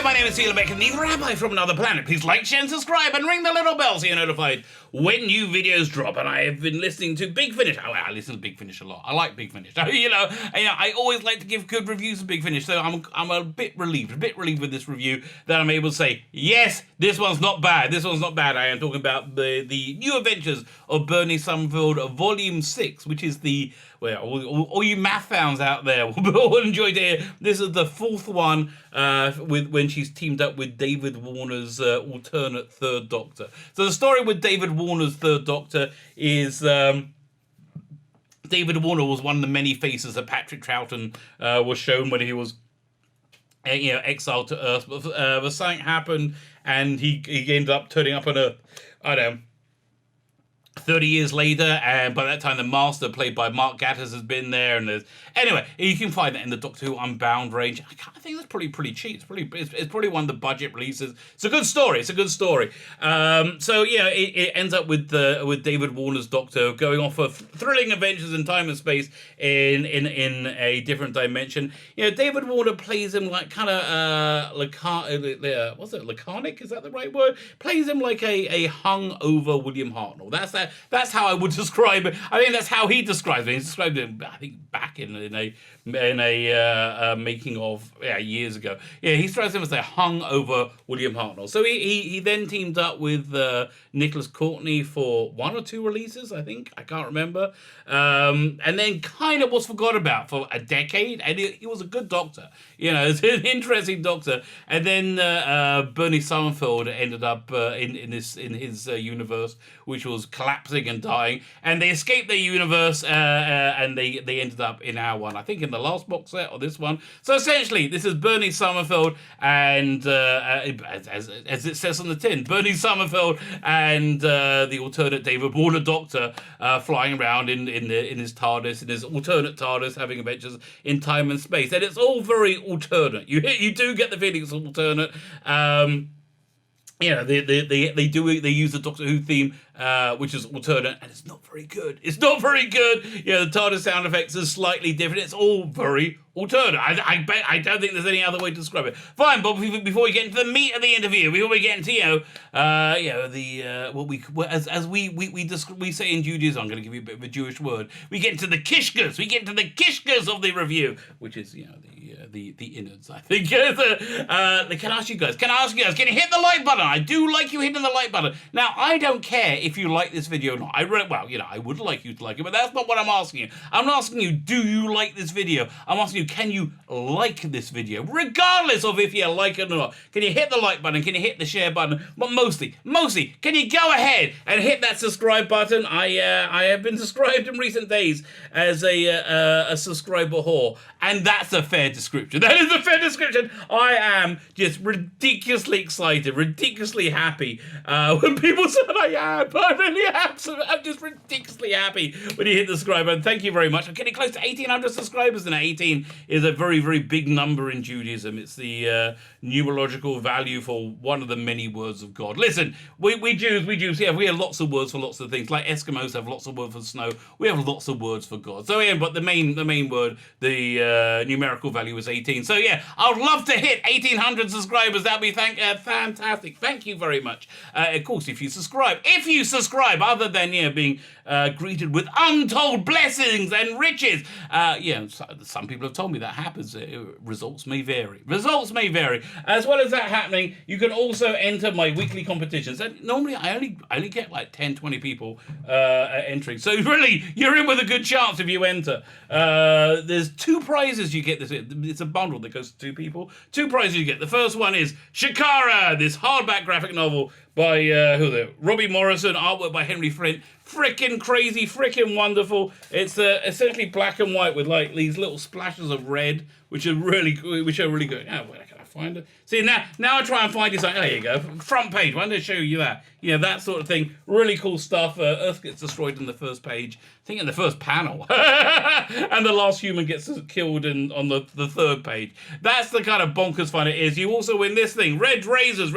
my name is Yeowell and the Rabbi from another planet. Please like, share and subscribe and ring the little bell so you're notified when new videos drop. And I have been listening to Big Finish. Oh, I listen to Big Finish a lot. I like Big Finish. I always like to give good reviews of Big Finish, so I'm a bit relieved with this review that I'm able to say, yes, this one's not bad. This one's not bad. I am talking about the new adventures of Bernice Summerfield, Volume 6, which is the... Well, all you math fans out there will enjoy to hear. This is the fourth one when she's teamed up with David Warner's alternate Third Doctor. So the story with David Warner's Third Doctor is David Warner was one of the many faces that Patrick Troughton was shown when he was exiled to Earth. But something happened and he ended up turning up on Earth. I don't know. 30 years later, and by that time the Master, played by Mark Gatiss, has been there. And anyway, you can find that in the Doctor Who Unbound range. I think that's pretty cheap. It's probably one of the budget releases. It's a good story. It ends up with David Warner's Doctor going off for thrilling adventures in time and space in a different dimension. David Warner plays him like kind of laconic? Is that the right word? Plays him like a hungover William Hartnell. That's how I would describe it. I think that's how he describes it. He described it, I think, back in a making of years ago. Yeah, he describes him as a hungover William Hartnell. So he then teamed up with Nicholas Courtney for one or two releases, I think. I can't remember. And then kind of was forgot about for a decade. And he was a good Doctor. It's an interesting Doctor. And then Bernice Summerfield ended up in his universe, which was collapsing and dying. And they escaped their universe and they ended up in our one. I think in the last box set or this one. So essentially, this is Bernice Summerfield and, as it says on the tin, Bernice Summerfield and the alternate David Warner Doctor flying around in his TARDIS, in his alternate TARDIS, having adventures in time and space. And it's all very alternate. You do get the feeling it's alternate. They use the Doctor Who theme, which is alternate, and it's not very good. The TARDIS sound effects are slightly different. It's all very alternate. I don't think there's any other way to describe it. Fine, but before we get into the meat of the interview, before we get into we say in Judaism, I'm going to give you a bit of a Jewish word. We get into the kishkas. We get into the kishkas of the review, which is the innards, I think. Can I ask you guys, can you hit the like button? I do like you hitting the like button. Now, I don't care if you like this video or not. I would like you to like it, but that's not what I'm asking you. I'm not asking you, do you like this video? I'm asking you, can you like this video? Regardless of if you like it or not. Can you hit the like button? Can you hit the share button? But mostly, can you go ahead and hit that subscribe button? I have been subscribed in recent days as a subscriber whore, and that's a fair description. That is a fair description. I am just ridiculously excited, ridiculously happy when people say I am. I really am. So I'm just ridiculously happy when you hit the subscribe button. Thank you very much. I'm getting close to 1,800 subscribers, and 18 is a very, very big number in Judaism. It's the numerological value for one of the many words of God. Listen, we Jews, we have lots of words for lots of things. Like Eskimos have lots of words for snow. We have lots of words for God. So but the main word, the numerical value is 18. So I would love to hit 1,800 subscribers. That'd be fantastic. Thank you very much. Of course, if you subscribe, other than being greeted with untold blessings and riches, some people have told me that happens. Results may vary. As well as that happening, you can also enter my weekly competitions. And normally, I only get like 10, 20 people entering. So really, you're in with a good chance if you enter. There's two prizes you get. It's a bundle that goes to two people. Two prizes you get. The first one is Shakara, this hardback graphic novel by Robbie Morrison, artwork by Henry Flint. Frickin' crazy, frickin' wonderful. It's essentially black and white with like these little splashes of red, which are really good. Where can I find it? See, now I try and find you something. There you go. Front page. Why don't I show you that? That sort of thing. Really cool stuff. Earth gets destroyed in the first page. I think in the first panel. And the last human gets killed on the third page. That's the kind of bonkers fun it is. You also win this thing. Red Razors,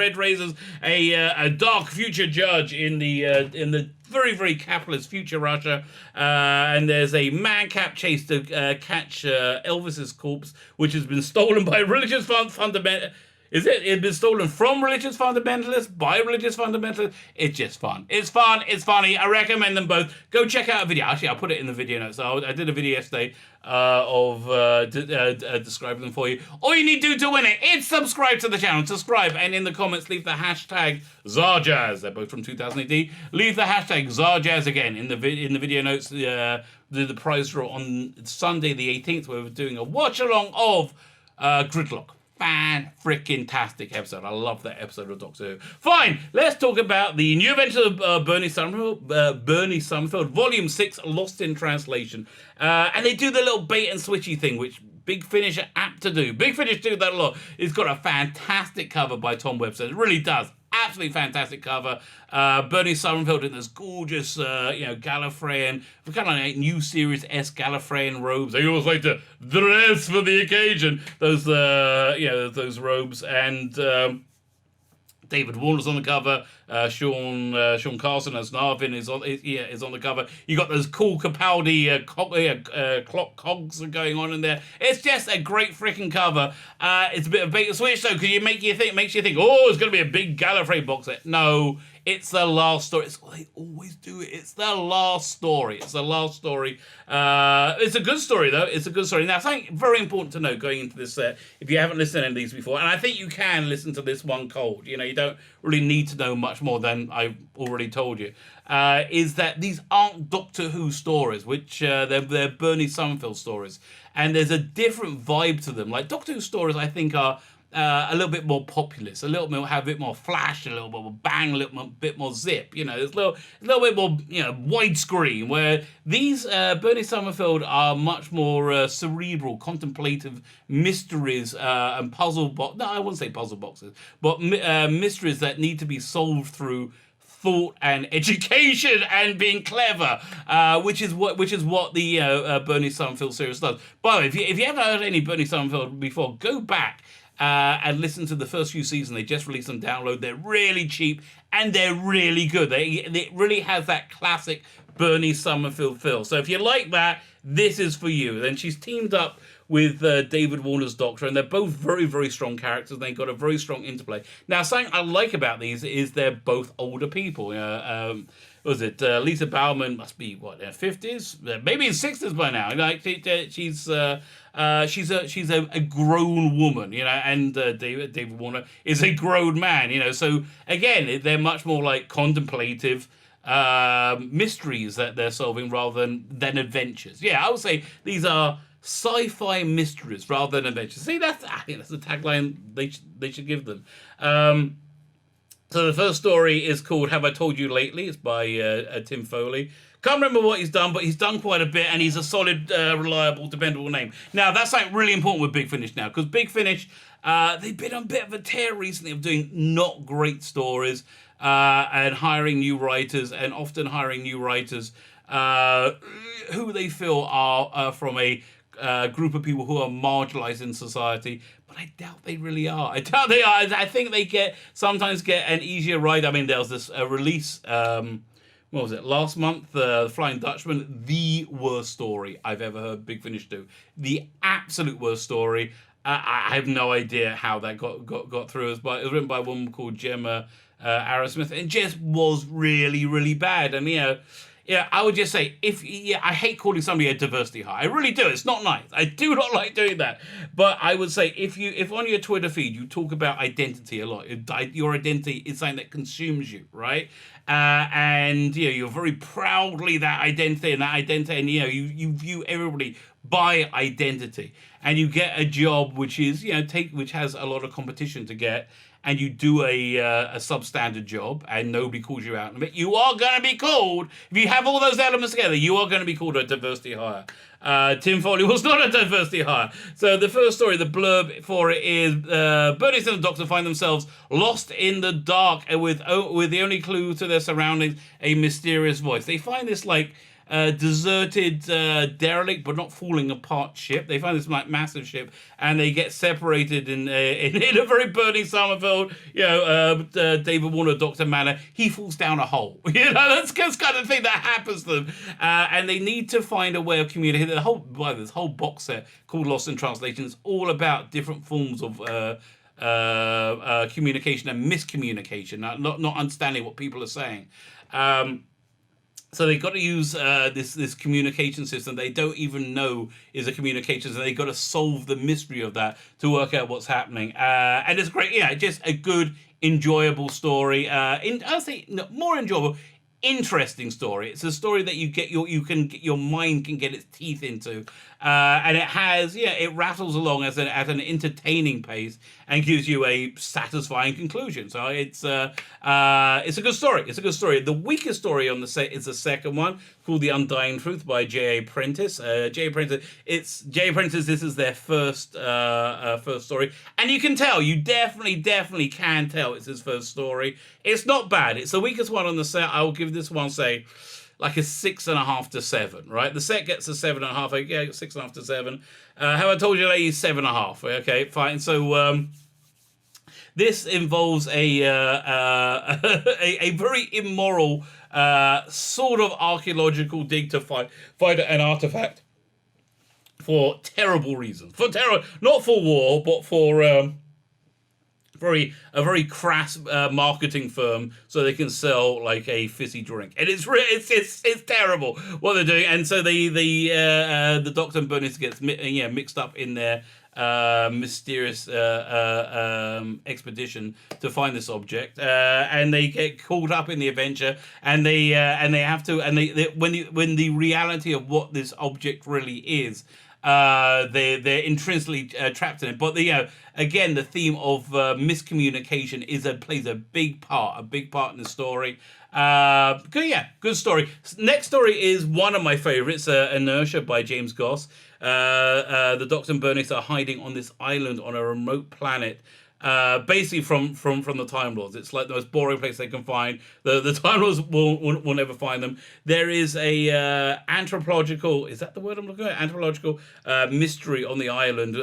a dark future judge in the very, very capitalist future Russia. And there's a madcap chase to catch Elvis's corpse, which has been stolen by religious fundamental. Is it? It's been stolen from religious fundamentalists, by religious fundamentalists. It's just fun. It's fun. It's funny. I recommend them both. Go check out a video. Actually, I'll put it in the video notes. I did a video yesterday of describing them for you. All you need to do to win it is subscribe to the channel. Subscribe, and in the comments, leave the hashtag Zarjazz. They're both from 2018. Leave the hashtag Zarjazz again in the video notes. The prize draw on Sunday the 18th, where we're doing a watch along of Gridlock. Fan-freaking-tastic episode. I love that episode of Doctor Who. Fine, let's talk about the new adventure of Bernice Summerfield, Volume 6, Lost in Translation. And they do the little bait and switchy thing, which Big Finish are apt to do. Big Finish do that a lot. It's got a fantastic cover by Tom Webster. It really does. Absolutely fantastic cover. Bernice Summerfield in this gorgeous, Gallifreyan, kind of like new series-esque Gallifreyan robes. They always like to dress for the occasion. Those robes. And David Warner's on the cover. Sean Carson as Narvin is on the cover. You got those cool Capaldi clock cogs going on in there. It's just a great freaking cover. It's a bit of bait and switch though, because makes you think, oh, it's going to be a big Gallifrey box set. No, it's the last story. They always do it. It's the last story. It's a good story though. It's a good story. Now, something very important to know going into this set, if you haven't listened to any of these before, and I think you can listen to this one cold. You don't really need to know much more than I've already told you, is that these aren't Doctor Who stories, which they're Bernice Summerfield stories, and there's a different vibe to them. Like Doctor Who stories, I think are a little bit more populist, have a bit more flash, a little bit more bang, a little bit more zip. There's a little bit more widescreen. Where these Bernice Summerfield are much more cerebral, contemplative mysteries and puzzle box. No, I wouldn't say puzzle boxes, but mysteries that need to be solved through thought and education and being clever, which is what the Bernice Summerfield series does. By the way, if you haven't heard any Bernice Summerfield before, go back and listen to the first few seasons. They just released on download. They're really cheap and they're really good. It really has that classic Bernice Summerfield feel. So if you like that, this is for you. Then she's teamed up with David Warner's Doctor, and they're both very, very strong characters, and they've got a very strong interplay. Now, something I like about these is they're both older people. Lisa Bauman must be, in her 50s? Maybe in 60s by now. She's a grown woman, and David Warner is a grown man, So, again, they're much more like contemplative mysteries that they're solving rather than adventures. Yeah, I would say these are sci-fi mysteries rather than adventures. See, I think that's the tagline they should give them. So the first story is called Have I Told You Lately? It's by Tim Foley. Can't remember what he's done, but he's done quite a bit, and he's a solid, reliable, dependable name. Now, that's something really important with Big Finish now, because Big Finish, they've been on a bit of a tear recently of doing not great stories and hiring new writers, and often hiring new writers who they feel are from a group of people who are marginalized in society, but I doubt they really are. I doubt they are. I think they sometimes get an easier ride. I mean, there was this release, what was it, last month, The Flying Dutchman, the worst story I've ever heard Big Finish do. The absolute worst story. I have no idea how that got through us, but it was written by a woman called Gemma Arrowsmith, and just was really, really bad. And, I would just say, I hate calling somebody a diversity hire. I really do. It's not nice. I do not like doing that. But I would say, if on your Twitter feed you talk about identity a lot, your identity is something that consumes you, right? And you're very proudly that identity, and you view everybody by identity, and you get a job which is which has a lot of competition to get. And you do a substandard job, and nobody calls you out on it, you are going to be called, if you have all those elements together, you are going to be called a diversity hire. Tim Foley was not a diversity hire. So the first story, the blurb for it is, Bernice and the Doctor find themselves lost in the dark, with the only clue to their surroundings, a mysterious voice. They find this deserted, derelict but not falling apart ship. They find this massive ship, and they get separated in a very Bernice Summerfield, David Warner Doctor manner. He falls down a hole. That's kind of thing that happens to them, and they need to find a way of communicating. This whole box set called Lost in Translation is all about different forms of communication and miscommunication, not understanding what people are saying. So they've got to use this communication system they don't even know is a communication system. They've got to solve the mystery of that to work out what's happening. And it's great, just a good, enjoyable story. I'll say more enjoyable, interesting story. It's a story that your mind can get its teeth into, and it has it rattles along at an entertaining pace and gives you a satisfying conclusion. So it's a good story. It's a good story. The weakest story on the set is the second one, called The Undying Truth by J.A. Prentice. J.A. Prentice. This is their first story, and you can tell. You definitely can tell it's his first story. It's not bad. It's the weakest one on the set. I will give this one, say, like a 6.5 to 7. Right, the set gets a 7.5. Yeah, 6.5 to 7. Have I told you, ladies? 7.5. Okay, fine. So this involves a very immoral sort of archaeological dig to find an artifact for terrible reasons. Not for war, but for a very crass marketing firm, so they can sell like a fizzy drink, and it's terrible what they're doing. And so the Doctor and Bernice gets mixed up in their mysterious expedition to find this object, and they get caught up in the adventure, and they have to, and when the reality of what this object really is, they're intrinsically trapped in it. But again, the theme of miscommunication plays a big part in the story. Good story. Next story is one of my favorites, Inertia by James Goss. The Doctor and Bernice are hiding on this island on a remote planet, basically from the Time Lords. It's like the most boring place they can find. The Time Lords will never find them. There is a anthropological, is that the word I'm looking at? Anthropological mystery on the island,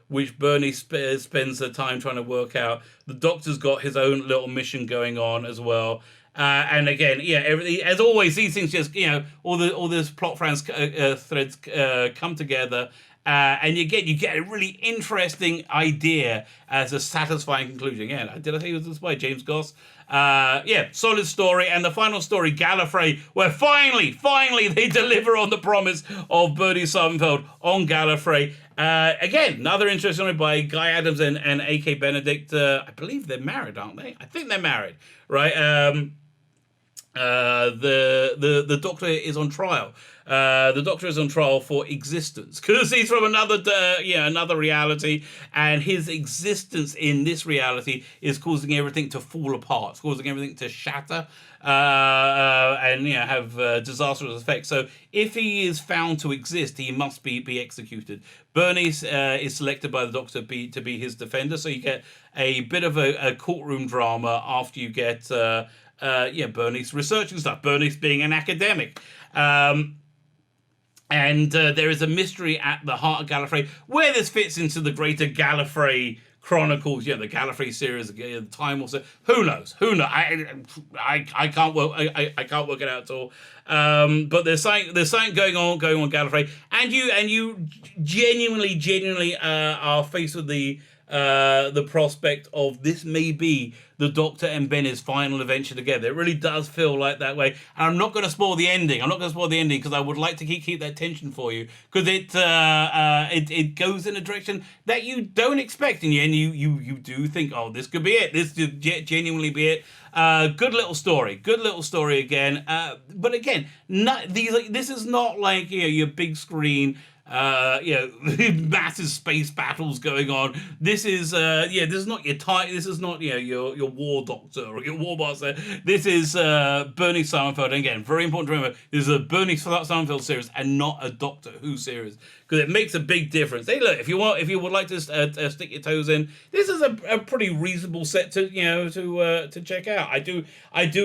which Bernie spends the time trying to work out. The Doctor's got his own little mission going on as well. And again, everything, as always, these things just, all this plot threads come together. And you get a really interesting idea as a satisfying conclusion. Yeah, did I say it was by James Goss? Solid story. And the final story, Gallifrey, where finally they deliver on the promise of Bernice Summerfield on Gallifrey. Again, another interesting story by Guy Adams and A.K. Benedict. I believe they're married, aren't they? I think they're married, right? The Doctor is on trial. The Doctor is on trial for existence because he's from another reality, and his existence in this reality is causing everything to fall apart. It's causing everything to shatter, and have disastrous effects. So if he is found to exist, he must be executed. Bernice is selected by the Doctor to be his defender. So you get a bit of a courtroom drama after you get Bernice researching stuff. Bernice being an academic. And there is a mystery at the heart of Gallifrey where this fits into the greater Gallifrey Chronicles, the Gallifrey series, the Time also. Who knows? I can't work. I can't work it out at all. But there's something going on Gallifrey, and you genuinely are faced with the prospect of this may be the Doctor and Benny's final adventure together. It really does feel like that way. And I'm not going to spoil the ending. Because I would like to keep that tension for you, because it goes in a direction that you don't expect, and you do think, oh, this could be it. This could genuinely be it. Good little story again. But again, this is not like your big screen. Massive space battles going on. This is this is not this is not your war doctor or your war master. This is Bernice Summerfield. And again, very important to remember, this is a Bernice Summerfield series and not a Doctor Who series, because it makes a big difference. Hey, look, if you would like to stick your toes in, this is a pretty reasonable set to to check out. I do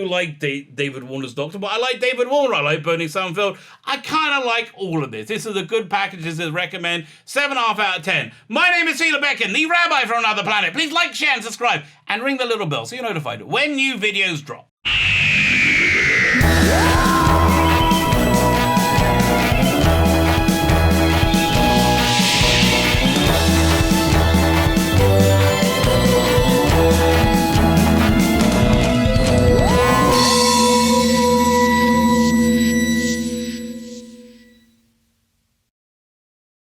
like David Warner's Doctor, but I like David Warner. I like Bernice Summerfield. I kind of like all of this. This is a good package. This is recommend 7.5 out of 10. My name is Sheila Becken, the Rabbi from another planet. Please like, share, and subscribe, and ring the little bell so you're notified when new videos drop.